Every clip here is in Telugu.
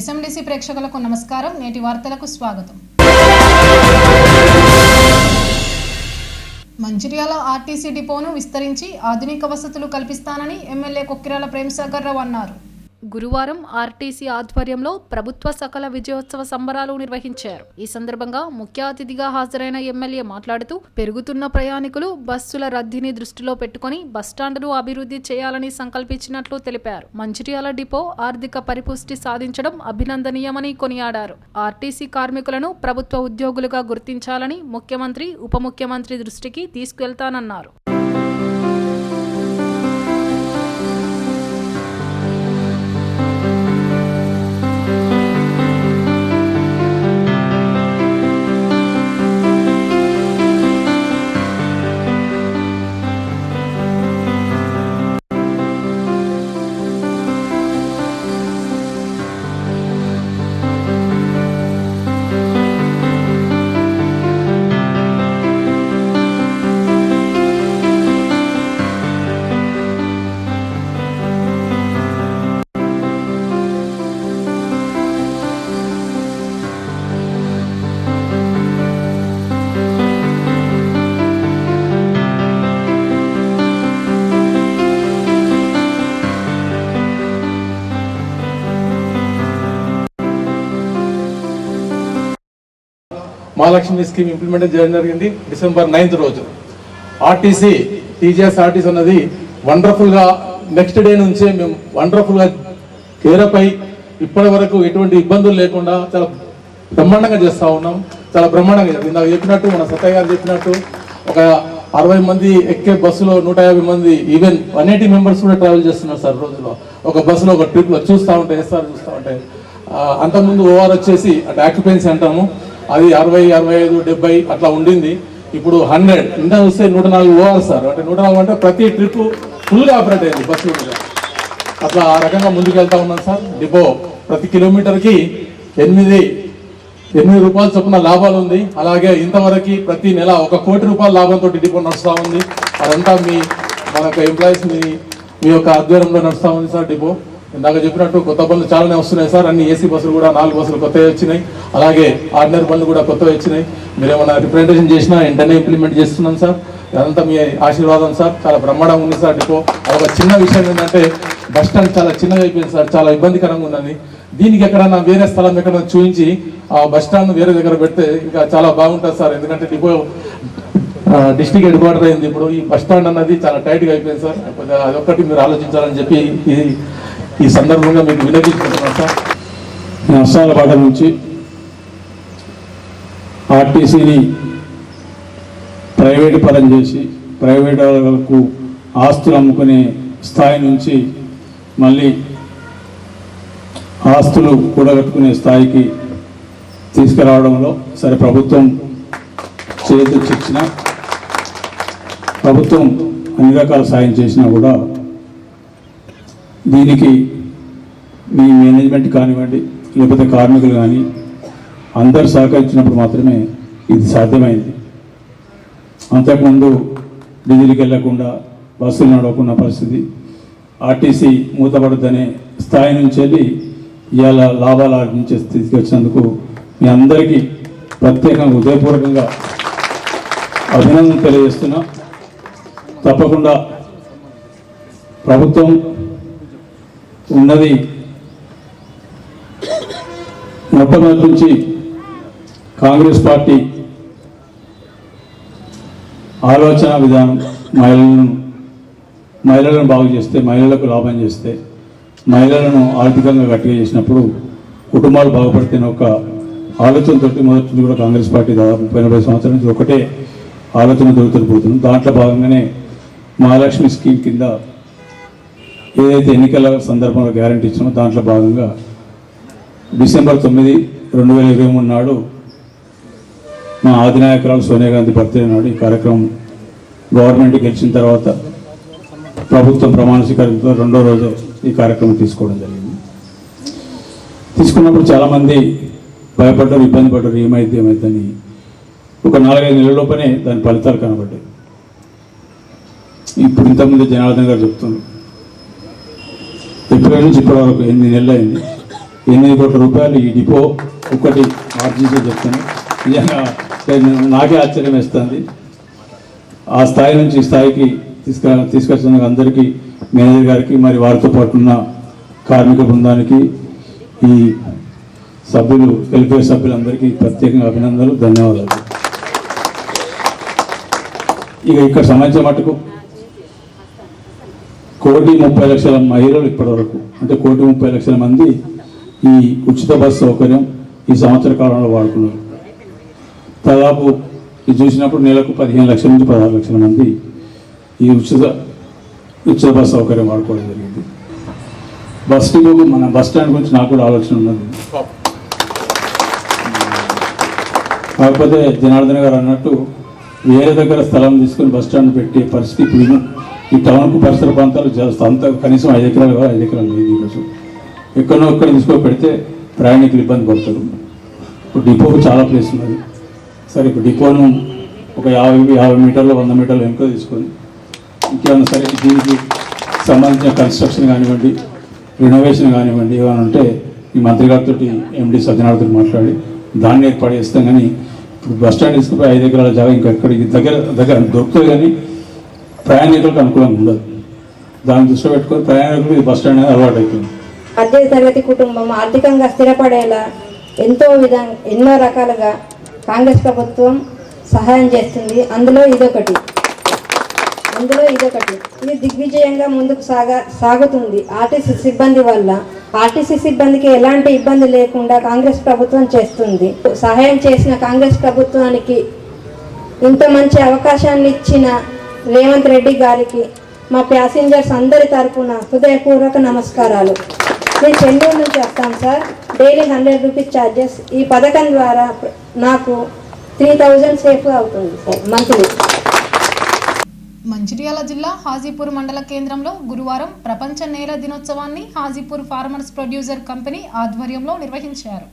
ఎస్ఎండిసి ప్రేక్షకులకు నమస్కారం. నేటి వార్తలకు స్వాగతం. మంచిర్యాల ఆర్టీసీ డిపోను విస్తరించి ఆధునిక వసతులు కల్పిస్తానని ఎమ్మెల్యే కొక్కిరాల ప్రేమసాగర్ రావు అన్నారు. గురువారం ఆర్టీసీ ఆధ్వర్యంలో ప్రభుత్వ సకల విజయోత్సవ సంబరాలు నిర్వహించారు. ఈ సందర్భంగా ముఖ్య అతిథిగా హాజరైన ఎమ్మెల్యే మాట్లాడుతూ పెరుగుతున్న ప్రయాణికులు బస్సుల రద్దీని దృష్టిలో పెట్టుకుని బస్టాండ్ను అభివృద్ధి చేయాలని సంకల్పించినట్లు తెలిపారు. మంచిర్యాల డిపో ఆర్థిక పరిపుష్టి సాధించడం అభినందనీయమని కొనియాడారు. ఆర్టీసీ కార్మికులను ప్రభుత్వ ఉద్యోగులుగా గుర్తించాలని ముఖ్యమంత్రి, ఉప ముఖ్యమంత్రి దృష్టికి తీసుకెళ్తానన్నారు. మహాలక్ష్మి స్కీమ్ ఇంప్లిమెంట్ చేయడం జరిగింది. December 9th రోజు ఆర్టీసీ టీజీఎస్ ఆర్టీసీ అన్నది వండర్ఫుల్గా నెక్స్ట్ డే నుంచే మేము వండర్ఫుల్గా కేరప్ అయి ఇప్పటి వరకు ఎటువంటి ఇబ్బందులు లేకుండా చాలా బ్రహ్మాండంగా చేస్తూ ఉన్నాం. చాలా బ్రహ్మాండంగా ఇందాక చెప్పినట్టు మన సత్తయ్య గారు చెప్పినట్టు ఒక 60 మంది ఎక్కే బస్సులో 150 మంది ఈవెన్ 180 మెంబర్స్ కూడా ట్రావెల్ చేస్తున్నారు సార్ రోజులో. ఒక బస్సులో ఒక ట్రిప్లో చూస్తూ ఉంటే ఎస్ఆర్ చూస్తూ ఉంటే అంతకుముందు ఓఆర్ వచ్చేసి అంటే ఆక్యుపెన్సీ అంటాము, అది 60, 65, 70 అట్లా ఉండింది. ఇప్పుడు 100 ఇంకా వస్తే 104 ఓఆర్ సార్. అంటే 104 అంటే ప్రతి ట్రిప్ ఫుల్గా ఆపరేట్ అయ్యింది బస్సు మీద. అట్లా ఆ రకంగా ముందుకు వెళ్తా ఉన్నాం సార్. డిపో ప్రతి కిలోమీటర్కి 8 రూపాయల చొప్పున లాభాలు ఉంది. అలాగే ఇంతవరకు ప్రతి నెల 1 కోటి రూపాయల లాభంతో డిపో నడుస్తూ ఉంది. అదంతా మన యొక్క ఎంప్లాయీస్ మీ యొక్క ఆధ్వర్యంలో నడుస్తూ ఉంది సార్ డిపో. ఇందాక చెప్పినట్టు కొత్త బస్సులు చాలానే వస్తున్నాయి సార్. అన్ని ఏసీ బస్సులు కూడా 4 బస్సులు కొత్తవి వచ్చినాయి. అలాగే ఆర్డినరీ బస్సులు కూడా కొత్తవి వచ్చినాయి. మీరు ఏమైనా రిప్రజెంటేషన్ చేసినా వెంటనే ఇంప్లిమెంట్ చేస్తున్నాం సార్. అదంతా మీ ఆశీర్వాదం సార్. చాలా బ్రహ్మాండంగా ఉంది సార్ డిపో. అదొక చిన్న విషయం ఏంటంటే బస్ స్టాండ్ చాలా చిన్నగా అయిపోయింది సార్. చాలా ఇబ్బందికరంగా ఉన్నది. దీనికి ఎక్కడన్నా వేరే స్థలం ఎక్కడన్నా చూపించి ఆ బస్ స్టాండ్ వేరే దగ్గర పెడితే ఇంకా చాలా బాగుంటుంది సార్. ఎందుకంటే డిపో డిస్ట్రిక్ట్ హెడ్ క్వార్టర్ అయింది. ఇప్పుడు ఈ బస్ స్టాండ్ అన్నది చాలా టైట్గా అయిపోయింది సార్. అదొక్కటి మీరు ఆలోచించాలని చెప్పి ఈ సందర్భంగా మీకు వినియోగించుకుంటున్నాను సార్. నష్టాలపాట నుంచి ఆర్టీసీని ప్రైవేటు పరం చేసి ప్రైవేట్ వాళ్ళకు ఆస్తులు అమ్ముకునే స్థాయి నుంచి మళ్ళీ ఆస్తులు కూడగట్టుకునే స్థాయికి తీసుకురావడంలో సరే ప్రభుత్వం చేతుచ్చిన ప్రభుత్వం అన్ని రకాల సాయం చేసినా కూడా దీనికి మీ మేనేజ్మెంట్ కానివ్వండి లేకపోతే కార్మికులు కానీ అందరు సహకరించినప్పుడు మాత్రమే ఇది సాధ్యమైంది. అంతకుముందు డీజిల్కి వెళ్లకుండా బస్సులు నడవకున్న పరిస్థితి, ఆర్టీసీ మూతపడద్దనే స్థాయి నుంచి వెళ్ళి ఇవాళ లాభాలు ఆర్జించే స్థితికి వచ్చినందుకు మీ అందరికీ ప్రత్యేకంగా హృదయపూర్వకంగా అభినందన తెలియజేస్తున్నా. తప్పకుండా ప్రభుత్వం ఉన్నది మొట్టమొదటి నుంచి కాంగ్రెస్ పార్టీ ఆలోచన విధానం మహిళలను బాగు చేస్తే, మహిళలకు లాభం చేస్తే, మహిళలను ఆర్థికంగా గట్టిగా చేసినప్పుడు కుటుంబాలు బాగుపడితేనే ఒక ఆలోచనతో మొదటి నుంచి కూడా కాంగ్రెస్ పార్టీ దాదాపు 30-40 సంవత్సరాల నుంచి ఒకటే ఆలోచన దొరుకుతుపోతుంది. దాంట్లో భాగంగానే మహాలక్ష్మి స్కీమ్ కింద ఏదైతే ఎన్నికల సందర్భంలో గ్యారంటీ ఇచ్చినామో దాంట్లో భాగంగా December 9, 2023 నాడు మా అధినాయకురాలు సోనియా గాంధీ బర్త్డే నాడు ఈ కార్యక్రమం గవర్నమెంట్ గెలిచిన తర్వాత ప్రభుత్వం ప్రమాణ స్వీకారంతో 2వ రోజు ఈ కార్యక్రమం తీసుకోవడం జరిగింది. తీసుకున్నప్పుడు చాలామంది భయపడ్డారు, ఇబ్బంది పడ్డారు, ఏమైందని. ఒక 4-5 నెలల లోపనే దాని ఫలితాలు కనబడ్డాయి. ఇప్పుడు ఇంతకుముందు జనార్దన్ గారు చెప్తున్నారు, ఏప్రిల్ నుంచి ఇప్పటి వరకు 8 నెలలు అయింది. 8 కోట్ల రూపాయలు ఈ డిపో ఒకటి మార్జిన్తో చెప్తాను. నిజంగా నాకే ఆశ్చర్యం వేస్తుంది. ఆ స్థాయి నుంచి ఈ స్థాయికి తీసుకొచ్చిన అందరికీ, మేనేజర్ గారికి, మరి వారితో పాటు ఉన్న కార్మిక బృందానికి, ఈ సభ్యులు, వెల్ఫేర్ సభ్యులందరికీ ప్రత్యేకంగా అభినందనలు, ధన్యవాదాలు. ఇక ఇక్కడ సంబంధించిన మటుకు 1,30,00,000 మహిళలు ఇప్పటివరకు, అంటే 1,30,00,000 మంది ఈ ఉచిత బస్సు సౌకర్యం ఈ సంవత్సర కాలంలో వాడుకున్నారు. దాదాపు ఇది చూసినప్పుడు నెలకు 15 లక్షల నుంచి 16 లక్షల మంది ఈ ఉచిత బస్సు సౌకర్యం వాడుకోవడం జరిగింది. బస్ డిపో, మన బస్ స్టాండ్ గురించి నాకు కూడా ఆలోచన ఉన్నది. కాకపోతే జనార్దన్ గారు అన్నట్టు వేరే దగ్గర స్థలం తీసుకొని బస్ స్టాండ్ పెట్టే పరిస్థితి ఇప్పుడు ఈ టౌన్కు పరిసర ప్రాంతాలు అంత కనీసం 5 ఎకరాలు 5 ఎకరాలు లేదు. ఈరోజు ఎక్కడో ఒక్కడ తీసుకొని పెడితే ప్రయాణికులు ఇబ్బంది పడతారు. ఇప్పుడు డిపోకు చాలా ప్లేస్ ఉన్నది. సరే, ఇప్పుడు డిపోను ఒక 50 మీటర్లు 100 మీటర్లు వెనుక తీసుకొని ఇంకేమన్నా సరే దీనికి సంబంధించిన కన్స్ట్రక్షన్ కానివ్వండి, రినోవేషన్ కానివ్వండి, ఏమైనా ఉంటే ఈ మంత్రి గారితో ఎండి సత్యనారాయణతో మాట్లాడి దాన్ని ఏర్పాటు చేస్తాం. కానీ ఇప్పుడు బస్ స్టాండ్ తీసుకుపోయి 5 ఎకరాల జాగా ఇంకా ఎక్కడికి దగ్గర దొరుకుతుంది, కానీ ప్రయాణికులకు అనుకూలంగా ఉండదు. దాన్ని దృష్టిలో పెట్టుకొని ప్రయాణికులు ఈ బస్ స్టాండ్ అనేది అలవాటు అవుతుంది. మధ్య తరగతి కుటుంబం ఆర్థికంగా స్థిరపడేలా ఎన్నో రకాలుగా కాంగ్రెస్ ప్రభుత్వం సహాయం చేస్తుంది. అందులో ఇదొకటి. ఇది దిగ్విజయంగా ముందుకు సాగుతుంది. ఆర్టీసీ సిబ్బంది వల్ల ఆర్టీసీ సిబ్బందికి ఎలాంటి ఇబ్బంది లేకుండా కాంగ్రెస్ ప్రభుత్వం చేస్తుంది. సహాయం చేసిన కాంగ్రెస్ ప్రభుత్వానికి, ఇంత మంచి అవకాశాన్ని ఇచ్చిన రేవంత్ రెడ్డి గారికి మా ప్యాసింజర్స్ అందరి తరఫున హృదయపూర్వక నమస్కారాలు. నేను చెన్నూరు నుంచి వస్తాను సార్. Daily 100 rupees charges. ఈ పథకం ద్వారా నాకు 3000 సేఫ్ అవుతుంది సార్ మంత్లీ. మంచిర్యాల జిల్లా హాజీపూర్ మండల కేంద్రంలో గురువారం ప్రపంచ నేల దినోత్సవాన్ని హాజీపూర్ ఫార్మర్స్ ప్రొడ్యూసర్ కంపెనీ ఆధ్వర్యంలో నిర్వహించారు.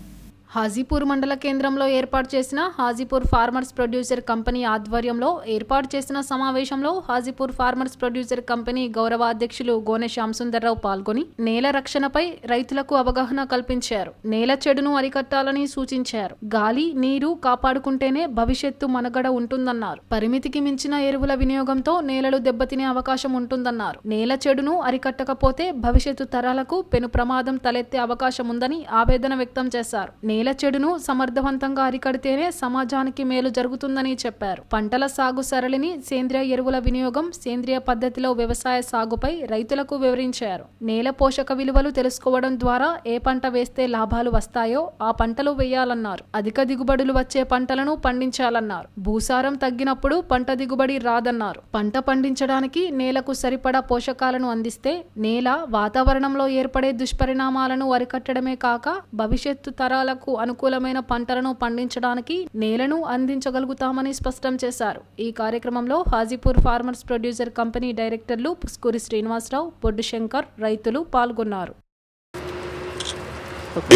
హాజీపూర్ మండల కేంద్రంలో ఏర్పాటు చేసిన హాజీపూర్ ఫార్మర్స్ ప్రొడ్యూసర్ కంపెనీ ఆధ్వర్యంలో ఏర్పాటు చేసిన సమావేశంలో హాజీపూర్ ఫార్మర్స్ ప్రొడ్యూసర్ కంపెనీ గౌరవ అధ్యక్షులు గోనె శ్యాంసుందర్రావు పాల్గొని నేల రక్షణపై రైతులకు అవగాహన కల్పించారు. నేల చెడును అరికట్టాలని సూచించారు. గాలి, నీరు కాపాడుకుంటేనే భవిష్యత్తు మనుగడ ఉంటుందన్నారు. పరిమితికి మించిన ఎరువుల వినియోగంతో నేలలు దెబ్బతినే అవకాశం ఉంటుందన్నారు. నేల చెడును అరికట్టకపోతే భవిష్యత్తు తరాలకు పెను ప్రమాదం తలెత్తే అవకాశం ఉందని ఆవేదన వ్యక్తం చేశారు. నేల చెడును సమర్థవంతంగా అరికడితేనే సమాజానికి మేలు జరుగుతుందని చెప్పారు. పంటల సాగు సరళిని, సేంద్రియ ఎరువుల వినియోగం, సేంద్రియ పద్ధతిలో వ్యవసాయ సాగుపై రైతులకు వివరించారు. నేల పోషక విలువలు తెలుసుకోవడం ద్వారా ఏ పంట వేస్తే లాభాలు వస్తాయో ఆ పంటలు వేయాలన్నారు. అధిక దిగుబడులు వచ్చే పంటలను పండించాలన్నారు. భూసారం తగ్గినప్పుడు పంట దిగుబడి రాదన్నారు. పంట పండించడానికి నేలకు సరిపడా పోషకాలను అందిస్తే నేల, వాతావరణంలో ఏర్పడే దుష్పరిణామాలను అరికట్టడమే కాక భవిష్యత్తు తరాలకు అనుకూలమైన పంటలను పండించడానికి నేలను అందించగలుగుతామని స్పష్టం చేశారు. ఈ కార్యక్రమంలో హాజీపూర్ ఫార్మర్స్ ప్రొడ్యూసర్ కంపెనీ డైరెక్టర్లు పుస్కూరి శ్రీనివాసరావు, బొడ్డు శంకర్, రైతులు పాల్గొన్నారు.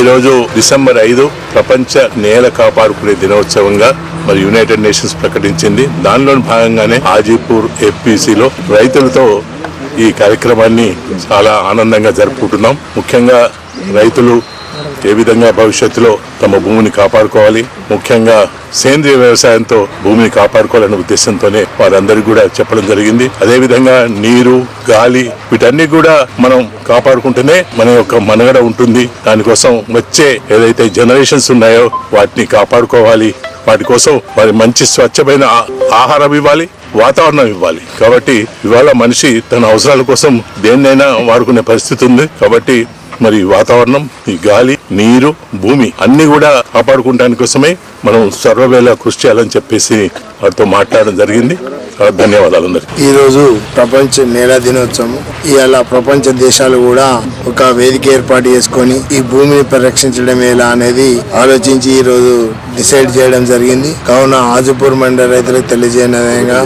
ఈరోజు డిసెంబర్ 5 ప్రపంచ నేల కాపాడుకునే దినోత్సవంగా మరి యునైటెడ్ నేషన్స్ ప్రకటించింది. దానిలోని భాగంగానే హాజీపూర్ ఏపీసీలో రైతులతో ఈ కార్యక్రమాన్ని చాలా ఆనందంగా జరుపుకుంటున్నాం. ముఖ్యంగా రైతులు ఏ విధంగా భవిష్యత్తులో తమ భూమిని కాపాడుకోవాలి, ముఖ్యంగా సేంద్రియ వ్యవసాయంతో భూమిని కాపాడుకోవాలనే ఉద్దేశంతోనే వారందరికీ కూడా చెప్పడం జరిగింది. అదేవిధంగా నీరు, గాలి వీటన్ని కూడా మనం కాపాడుకుంటేనే మన యొక్క మనుగడ ఉంటుంది. దానికోసం వచ్చే ఏదైతే జనరేషన్స్ ఉన్నాయో వాటిని కాపాడుకోవాలి. వాటి కోసం మరి మంచి స్వచ్ఛమైన ఆహారం ఇవ్వాలి, వాతావరణం ఇవ్వాలి. కాబట్టి ఇవాళ మనిషి తన అవసరాల కోసం దేన్నైనా వాడుకునే పరిస్థితి ఉంది. కాబట్టి మరి వాతావరణం, ఈ గాలి, నీరు, భూమి అన్ని కూడా కాపాడుకోవడానికి కోసమే మనం సర్వవేళ కృషి చేయాలని చెప్పేసి వారితో మాట్లాడడం జరిగింది. ధన్యవాదాలు అందరికీ. ఈ రోజు ప్రపంచ నేల దినోత్సవం. ఇవాళ ప్రపంచ దేశాలు కూడా ఒక వేదిక ఏర్పాటు చేసుకొని ఈ భూమిని పరిరక్షించడం ఎలా అనేది ఆలోచించి ఈ రోజు డిసైడ్ చేయడం జరిగింది. కావున హాజీపూర్ మండల రైతులకు తెలియజేయగా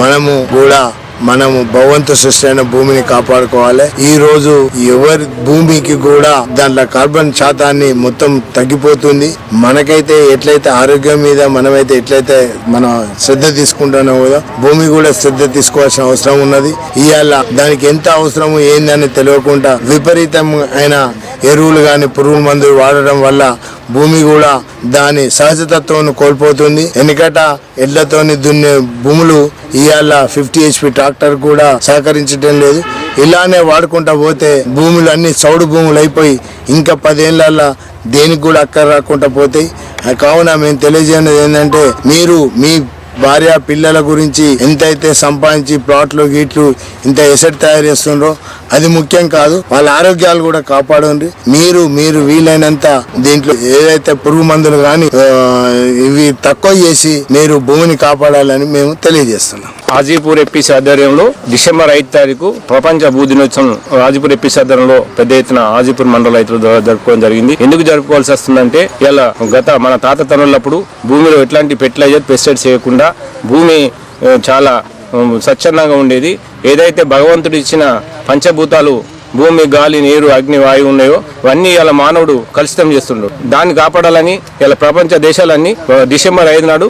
మనము కూడా మనము భగవంతు సృష్టి అయిన భూమిని కాపాడుకోవాలి. ఈ రోజు ఎవరి భూమికి కూడా దాంట్లో కార్బన్ శాతాన్ని మొత్తం తగ్గిపోతుంది. మనకైతే ఎట్లయితే ఆరోగ్యం మీద మనమైతే ఎట్లయితే మనం శ్రద్ధ తీసుకుంటున్నామో కూడా భూమి కూడా శ్రద్ధ తీసుకోవాల్సిన అవసరం ఉన్నది. ఇవాళ దానికి ఎంత అవసరము ఏందని తెలియకుండా విపరీతమైన ఎరువులు కానీ పురుగుల మందులు వాడడం వల్ల భూమి కూడా దాని సహజతత్వం కోల్పోతుంది. వెనుకట ఎడ్లతోని దున్నే భూములు ఇవాళ 50 HP ట్రాక్టర్ కూడా సహకరించడం లేదు. ఇలానే వాడుకుంటా పోతే భూములు అన్ని చౌడు భూములు అయిపోయి ఇంకా 10 ఏళ్ళ దేనికి కూడా అక్కర రాకుండా పోతాయి. కావున మేము తెలియజేయడం ఏంటంటే మీరు మీ భార్య పిల్లల గురించి ఎంతైతే సంపాదించి ప్లాట్లు గీట్లు ఇంత ఎసెట్ తయారు చేస్తుండ్రో అది ముఖ్యం కాదు, వాళ్ళ ఆరోగ్యాలు కూడా కాపాడండి. మీరు వీలైనంత దీంట్లో ఏదైతే పురుగు మందులు కానీ ఇవి తక్కువ చేసి మీరు భూమిని కాపాడాలని మేము తెలియజేస్తున్నాం. హాజీపూర్ ఎప్పిసి ఆధ్వర్యంలో డిసెంబర్ 5 తారీఖు ప్రపంచ భూ దినోత్సవం హాజీపూర్ ఎప్పిసి ఆధ్వర్యంలో పెద్ద ఎత్తున హాజీపూర్ మండల రైతుల ద్వారా జరుపుకోవడం జరిగింది. ఎందుకు జరుపుకోవాల్సి వస్తుందంటే ఇలా గత మన తాత తనులప్పుడు భూమిలో ఎట్లాంటి ఫెర్టిలైజర్ పెస్టిసైడ్స్ చేయకుండా భూమి చాలా స్వచ్ఛందంగా ఉండేది. ఏదైతే భగవంతుడు ఇచ్చిన పంచభూతాలు భూమి, గాలి, నీరు, అగ్ని, వాయువు ఉన్నాయో అవన్నీ ఇలా మానవుడు కలుషితం చేస్తుండ్రు. దాన్ని కాపాడాలని ఇలా ప్రపంచ దేశాలన్నీ డిసెంబర్ 5 నాడు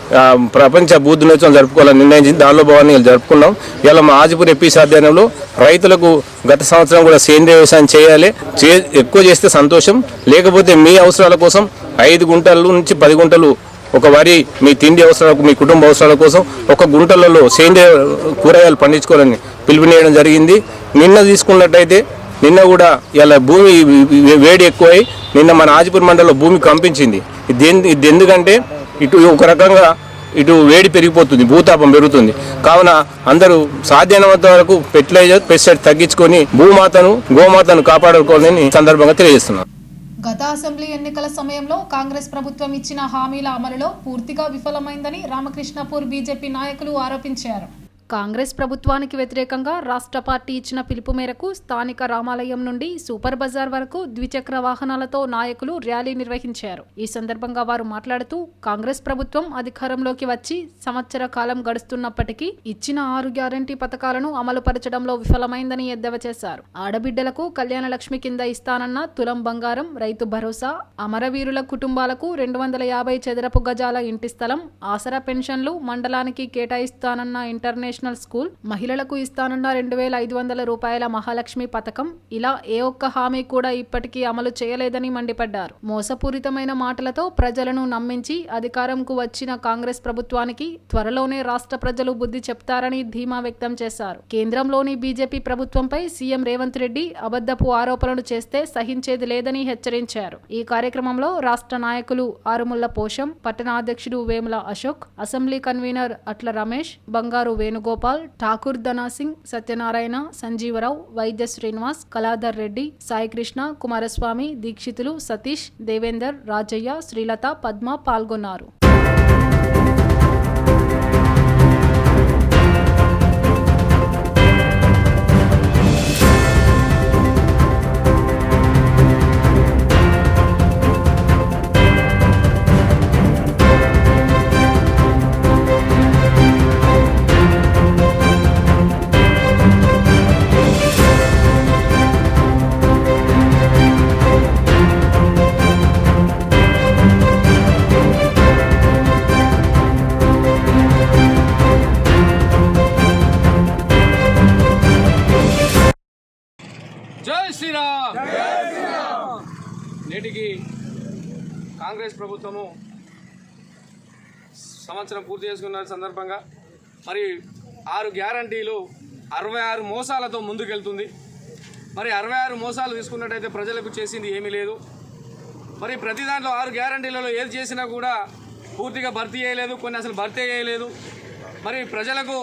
ప్రపంచ భూ దినోత్సవం జరుపుకోవాలని నిర్ణయించింది. దానిలో భాగంగా జరుపుకున్నాం. ఇలా మా హాజీపూర్ ఎప్పిసి ఆధ్వర్యంలో రైతులకు గత సంవత్సరం కూడా సేంద్రీయ వ్యవసాయం చేయాలి, ఎక్కువ చేస్తే సంతోషం, లేకపోతే మీ అవసరాల కోసం 5 గుంటల నుంచి 10 గుంటలు ఒక వరి మీ తిండి అవసరాలకు, మీ కుటుంబ అవసరాల కోసం ఒక గుంటలలో సేంద్రీయ కూరగాయలు పండించుకోవాలని పిలుపునియడం జరిగింది. నిన్న తీసుకున్నట్టయితే నిన్న కూడా ఇలా భూమి వేడి ఎక్కువై నిన్న మన హాజీపూర్ మండలంలో భూమి కంపించింది. ఇది ఎందుకంటే ఇటు ఒక రకంగా ఇటు వేడి పెరిగిపోతుంది, భూతాపం పెరుగుతుంది. కావున అందరూ సాధ్యమైనంత వరకు ఫెర్టిలైజర్ పెస్టిసైడ్ తగ్గించుకొని భూమాతను, గోమాతను కాపాడుకోవాలని సందర్భంగా తెలియజేస్తున్నారు. గత అసెంబ్లీ ఎన్నికల సమయంలో కాంగ్రెస్ ప్రభుత్వం ఇచ్చిన హామీల అమలులో పూర్తిగా విఫలమైందని రామకృష్ణపూర్ బీజేపీ నాయకులు ఆరోపించారు. కాంగ్రెస్ ప్రభుత్వానికి వ్యతిరేకంగా రాష్ట్ర పార్టీ ఇచ్చిన పిలుపు మేరకు స్థానిక రామాలయం నుండి సూపర్ బజార్ వరకు ద్విచక్ర వాహనాలతో నాయకులు ర్యాలీ నిర్వహించారు. ఈ సందర్భంగా వారు మాట్లాడుతూ కాంగ్రెస్ ప్రభుత్వం అధికారంలోకి వచ్చి సంవత్సర కాలం గడుస్తున్నప్పటికీ ఇచ్చిన 6 గ్యారంటీ పథకాలను అమలు పరచడంలో విఫలమైందని ఎద్దేవా చేశారు. ఆడబిడ్డలకు కళ్యాణ లక్ష్మి కింద ఇస్తానన్న తులం బంగారం, రైతు భరోసా, అమరవీరుల కుటుంబాలకు 250 చదరపు గజాల ఇంటి స్థలం, ఆసరా పెన్షన్లు, మండలానికి కేటాయిస్తానన్న ఇంటర్నేషనల్ స్కూల్, మహిళలకు ఇస్తానన్న 2500 రూపాయల మహాలక్ష్మి పథకం, ఇలా ఏ ఒక్క హామీ కూడా ఇప్పటికీ అమలు చేయలేదని మండిపడ్డారు. మోసపూరితమైన మాటలతో ప్రజలను నమ్మించి అధికారంకు వచ్చిన కాంగ్రెస్ ప్రభుత్వానికి త్వరలోనే రాష్ట్ర ప్రజలు బుద్ధి చెప్తారని ధీమా వ్యక్తం చేశారు. కేంద్రంలోని బీజేపీ ప్రభుత్వంపై సీఎం రేవంత్ రెడ్డి అబద్ధపు ఆరోపణలు చేస్తే సహించేది లేదని హెచ్చరించారు. ఈ కార్యక్రమంలో రాష్ట్ర నాయకులు ఆరుముళ్ల పోషం, పట్టణ అధ్యక్షుడు వేముల అశోక్, అసెంబ్లీ కన్వీనర్ అట్ల రమేష్, బంగారు వేణుగోపాల్, ఠాకూర్ ధనాసింగ్, సత్యనారాయణ, సంజీవరావు, వైద్య శ్రీనివాస్, కళాధర్ రెడ్డి, సాయికృష్ణ, కుమారస్వామి, దీక్షితులు, సతీష్, దేవేందర్, రాజయ్య, శ్రీలత, పద్మ పాల్గొన్నారు. నేటికి కాంగ్రెస్ ప్రభుత్వము సంవత్సరం పూర్తి చేసుకున్న సందర్భంగా మరి 6 గ్యారంటీలు 66 మోసాలతో ముందుకెళ్తుంది. మరి 66 మోసాలు తీసుకున్నట్టయితే ప్రజలకు చేసింది ఏమీ లేదు. మరి ప్రతి దాంట్లో 6 గ్యారంటీలలో ఏది చేసినా కూడా పూర్తిగా భర్తీ చేయలేదు, కొన్ని అసలు భర్తీ చేయలేదు. మరి ప్రజలకు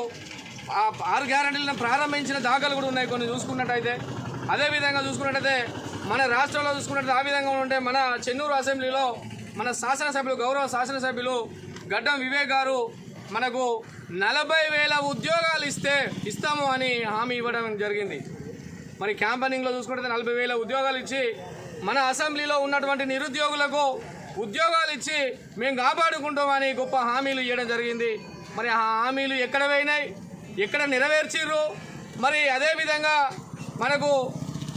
ఆ 6 గ్యారంటీలను ప్రారంభించిన దాఖలు కూడా ఉన్నాయి కొన్ని చూసుకున్నట్టయితే. అదేవిధంగా చూసుకున్నట్టయితే మన రాష్ట్రంలో చూసుకున్నట్టు ఆ విధంగా ఉంటే మన చెన్నూరు అసెంబ్లీలో మన శాసనసభ్యులు, గౌరవ శాసనసభ్యులు గడ్డం వివేక్ గారు మనకు 40,000 ఉద్యోగాలు ఇస్తాము అని హామీ ఇవ్వడం జరిగింది. మరి క్యాంపనింగ్లో చూసుకుంటే 40,000 ఉద్యోగాలు ఇచ్చి మన అసెంబ్లీలో ఉన్నటువంటి నిరుద్యోగులకు ఉద్యోగాలు ఇచ్చి మేము కాపాడుకుంటామని గొప్ప హామీలు ఇవ్వడం జరిగింది. మరి ఆ హామీలు ఎక్కడ పోయినాయి? ఎక్కడ నెరవేర్చిర్రు? మరి అదేవిధంగా మనకు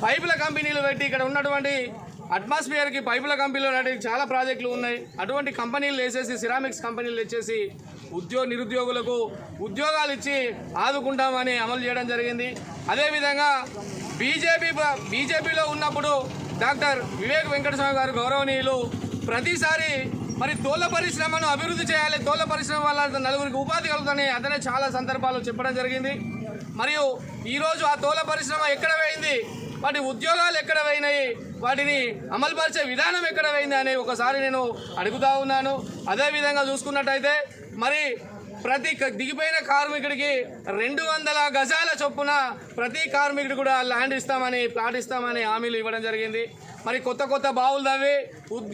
పైపుల కంపెనీలు పెట్టి ఇక్కడ ఉన్నటువంటి అట్మాస్ఫియర్కి పైపుల కంపెనీలు లాంటి చాలా ప్రాజెక్టులు ఉన్నాయి. అటువంటి కంపెనీలు వేసేసి సిరామిక్స్ కంపెనీలు వచ్చేసి నిరుద్యోగులకు ఉద్యోగాలు ఇచ్చి ఆదుకుంటామని అమలు చేయడం జరిగింది. అదేవిధంగా బీజేపీలో ఉన్నప్పుడు డాక్టర్ వివేక్ వెంకటస్వామి గారు గౌరవనీయులు ప్రతిసారి మరి తోళ్ల పరిశ్రమను అభివృద్ధి చేయాలి, తోళ్ల పరిశ్రమ వల్ల నలుగురికి ఉపాధి కలుగుతుందని అతనే చాలా సందర్భాల్లో చెప్పడం జరిగింది. మరియు ఈరోజు ఆ తోళ్ల పరిశ్రమ ఎక్కడ పోయింది, వాటి ఉద్యోగాలు ఎక్కడ పోయినాయి, వాటిని అమలుపరిచే విధానం ఎక్కడ పోయింది అని ఒకసారి నేను అడుగుతా ఉన్నాను. అదేవిధంగా చూసుకున్నట్టయితే మరి ప్రతి దిగిపోయిన కార్మికుడికి 200 గజాల చొప్పున ప్రతి కార్మికుడు కూడా ల్యాండ్ ఇస్తామని, ప్లాట్ ఇస్తామని హామీలు ఇవ్వడం జరిగింది. మరి కొత్త బావులు తవ్వి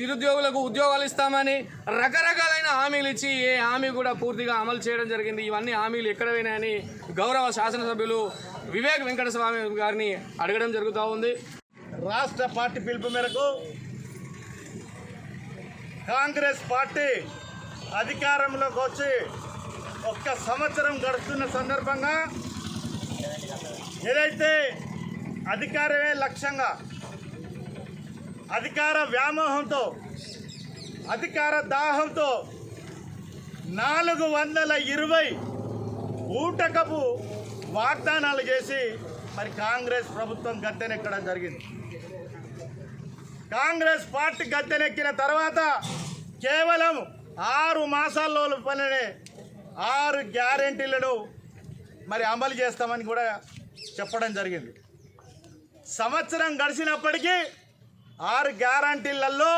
నిరుద్యోగులకు ఉద్యోగాలు ఇస్తామని రకరకాలైన హామీలు ఇచ్చి ఏ హామీ కూడా పూర్తిగా అమలు చేయడం జరిగింది. ఇవన్నీ హామీలు ఎక్కడ పోయినాయని గౌరవ శాసనసభ్యులు వివేక్ వెంకటస్వామి గారిని అడగడం జరుగుతూ ఉంది. రాష్ట్ర పార్టీ పిలుపు మేరకు కాంగ్రెస్ పార్టీ అధికారంలోకి వచ్చి 1 సంవత్సరం గడుస్తున్న సందర్భంగా ఏదైతే అధికారమే లక్ష్యంగా అధికార వ్యామోహంతో అధికార దాహంతో 420 ఊటకపు వాగ్దానాలు చేసి మరి కాంగ్రెస్ ప్రభుత్వం గద్దెనెక్కడం జరిగింది. కాంగ్రెస్ పార్టీ గద్దెనెక్కిన తర్వాత కేవలం 6 మాసాల్లో పనినే 6 గ్యారెంటీలను మరి అమలు చేస్తామని కూడా చెప్పడం జరిగింది. సంవత్సరం గడిచినప్పటికీ 6 గ్యారంటీలలో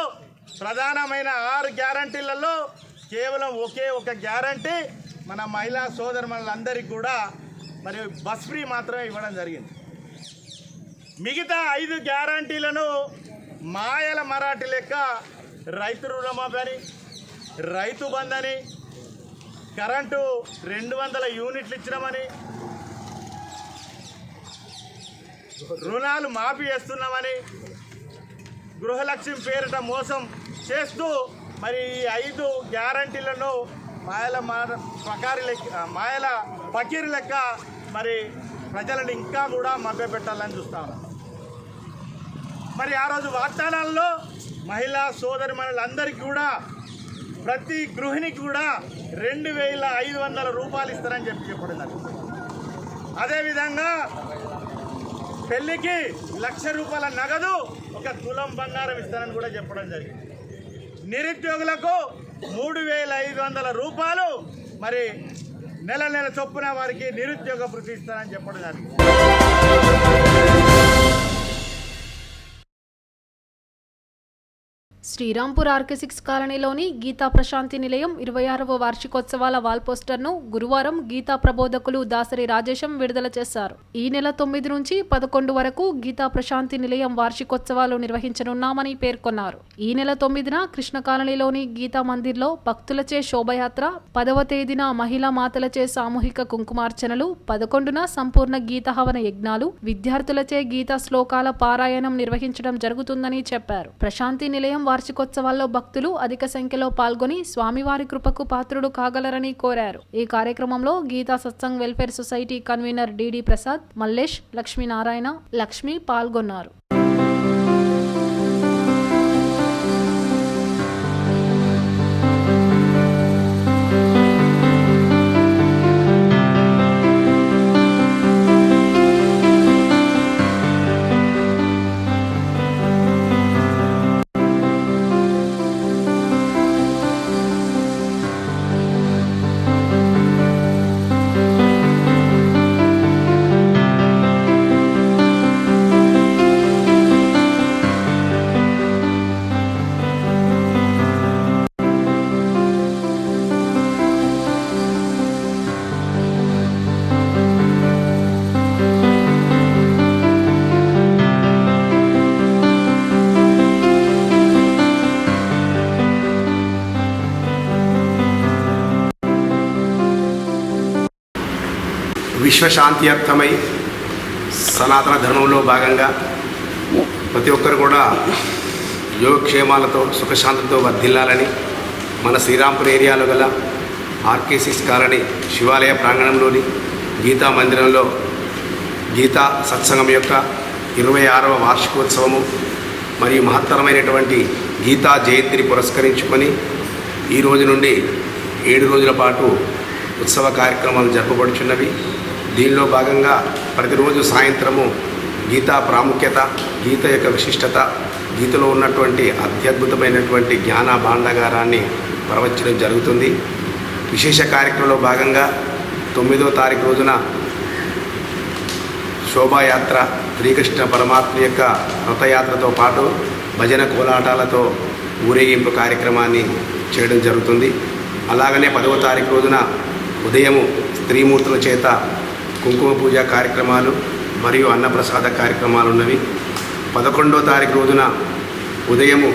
ప్రధానమైన 6 గ్యారంటీలలో కేవలం ఒకే ఒక గ్యారంటీ మన మహిళా సోదరులందరికీ కూడా మరి బస్ ఫ్రీ మాత్రమే ఇవ్వడం జరిగింది. మిగతా 5 గ్యారంటీలను మాయల మరాఠీ లెక్క రైతు రుణమాఫీ అని, రైతు బంధు అని, కరెంటు 200 యూనిట్లు ఇచ్చినామని, రుణాలు మాఫీ చేస్తున్నామని, గృహలక్ష్మి పేరిట మోసం చేస్తూ మరి ఈ 5 గ్యారంటీలను మాయల ఫకీరు లెక్క మరి ప్రజలను ఇంకా కూడా మభ్యపెట్టాలని చూస్తా ఉన్నాం. మరి ఆ రోజు వాగ్దానాల్లో మహిళా సోదరిమణులందరికీ కూడా ప్రతి గృహిణికి కూడా 2500 రూపాయలు ఇస్తారని చెప్పడం జరిగింది. అదేవిధంగా పెళ్లికి 1,00,000 రూపాయల నగదు, 1 తులం బంగారం ఇస్తారని కూడా చెప్పడం జరిగింది. నిరుద్యోగులకు 3,500 రూపాయలు మరి నెల చొప్పున వారికి నిరుద్యోగ భృతి ఇస్తారని చెప్పడం జరిగింది. శ్రీరాంపూర్ ఆర్కే6 కాలనీలోని గీతా ప్రశాంతి నిలయం 26వ వార్షికోత్సవాల వాల్ పోస్టర్ను గురువారం గీతా ప్రబోధకులు దాసరి రాజేశం విడుదల చేశారు. ఈ నెల 9 నుంచి 11 వరకు గీతా ప్రశాంతి నిలయం వార్షికోత్సవాలు నిర్వహించనున్నామని పేర్కొన్నారు. ఈ నెల 9న కృష్ణ కాలనీలోని గీతా మందిర్లో భక్తులచే శోభయాత్ర, 10వ తేదీన మహిళా మాతలచే సామూహిక కుంకుమార్చనలు, 11న సంపూర్ణ గీతహవన యజ్ఞాలు, విద్యార్థులచే గీతా శ్లోకాల పారాయణం నిర్వహించడం జరుగుతుందని చెప్పారు. ప్రశాంతి నిలయం వార్షికోత్సవాల్లో భక్తులు అధిక సంఖ్యలో పాల్గొని స్వామివారి కృపకు పాత్రుడు కాగలరని కోరారు. ఈ కార్యక్రమంలో Geeta Satsang welfare society convener DD Prasad, Mallesh, Lakshminarayana, Lakshmi పాల్గొన్నారు. విశ్వశాంతి అర్థమై సనాతన ధర్మంలో భాగంగా ప్రతి ఒక్కరు కూడా యోగక్షేమాలతో సుఖశాంతితో వర్ధిల్లాలని మన శ్రీరాంపూర్ ఏరియాలో గల ఆర్కే6 కాలనీ శివాలయ ప్రాంగణంలోని గీతా మందిరంలో గీతా సత్సంగం యొక్క 26వ వార్షికోత్సవము మరియు మహత్తరమైనటువంటి గీతా జయంతిని పురస్కరించుకొని ఈ రోజు నుండి 7 రోజుల పాటు ఉత్సవ కార్యక్రమాలు జరపబడుచున్నవి. దీనిలో భాగంగా ప్రతిరోజు సాయంత్రము గీతా ప్రాముఖ్యత, గీత యొక్క విశిష్టత, గీతలో ఉన్నటువంటి అత్యద్భుతమైనటువంటి జ్ఞాన భాండాగారాన్ని ప్రవచించడం జరుగుతుంది. విశేష కార్యక్రమంలో భాగంగా 9వ తారీఖు రోజున శోభాయాత్ర, శ్రీకృష్ణ పరమాత్మ యొక్క రథయాత్రతో పాటు భజన కోలాటాలతో ఊరేగింపు కార్యక్రమాన్ని చేయడం జరుగుతుంది. అలాగనే 10వ తారీఖు రోజున ఉదయము స్త్రీమూర్తుల చేత కుంకుమ పూజ కార్యక్రమాలు మరియు అన్నప్రసాద కార్యక్రమాలు ఉన్నవి. 11వ తారీఖు రోజున ఉదయము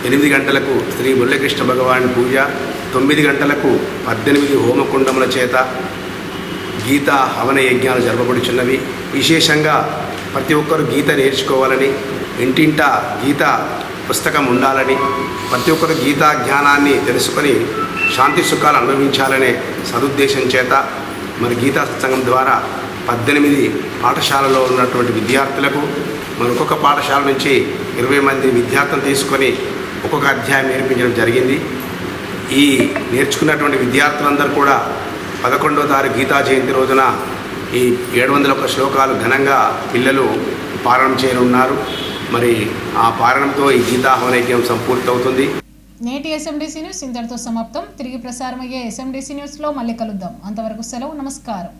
8 గంటలకు శ్రీ మురళీకృష్ణ భగవాన్ పూజ, 9 గంటలకు 18 హోమకుండముల చేత గీతా హవన యజ్ఞాలు జరపబడుచున్నవి. విశేషంగా ప్రతి ఒక్కరూ గీత నేర్చుకోవాలని, ఇంటింటా గీత పుస్తకం ఉండాలని, ప్రతి ఒక్కరు గీతా జ్ఞానాన్ని తెలుసుకొని శాంతి సుఖాలు అనుభవించాలనే సదుద్దేశం చేత మరి గీతా సత్సంగం ద్వారా 18 పాఠశాలలో ఉన్నటువంటి విద్యార్థులకు మరి ఒక్కొక్క పాఠశాల నుంచి 20 మంది విద్యార్థులు తీసుకొని ఒక్కొక్క అధ్యాయం నేర్పించడం జరిగింది. ఈ నేర్చుకున్నటువంటి విద్యార్థులందరూ కూడా 11వ తారీఖు గీతా జయంతి రోజున ఈ 701 శ్లోకాలు ఘనంగా పిల్లలు పారాయణం చేయనున్నారు. మరి ఆ పారాయణంతో ఈ గీతా హవనయజ్ఞం సంపూర్తవుతుంది. నేటి ఎస్ఎండిసి న్యూస్ ఇంతటితో సమాప్తం. తిరిగి ప్రసారమయ్యే ఎస్ఎండిసి న్యూస్లో మళ్ళీ కలుద్దాం. అంతవరకు సెలవు. నమస్కారం.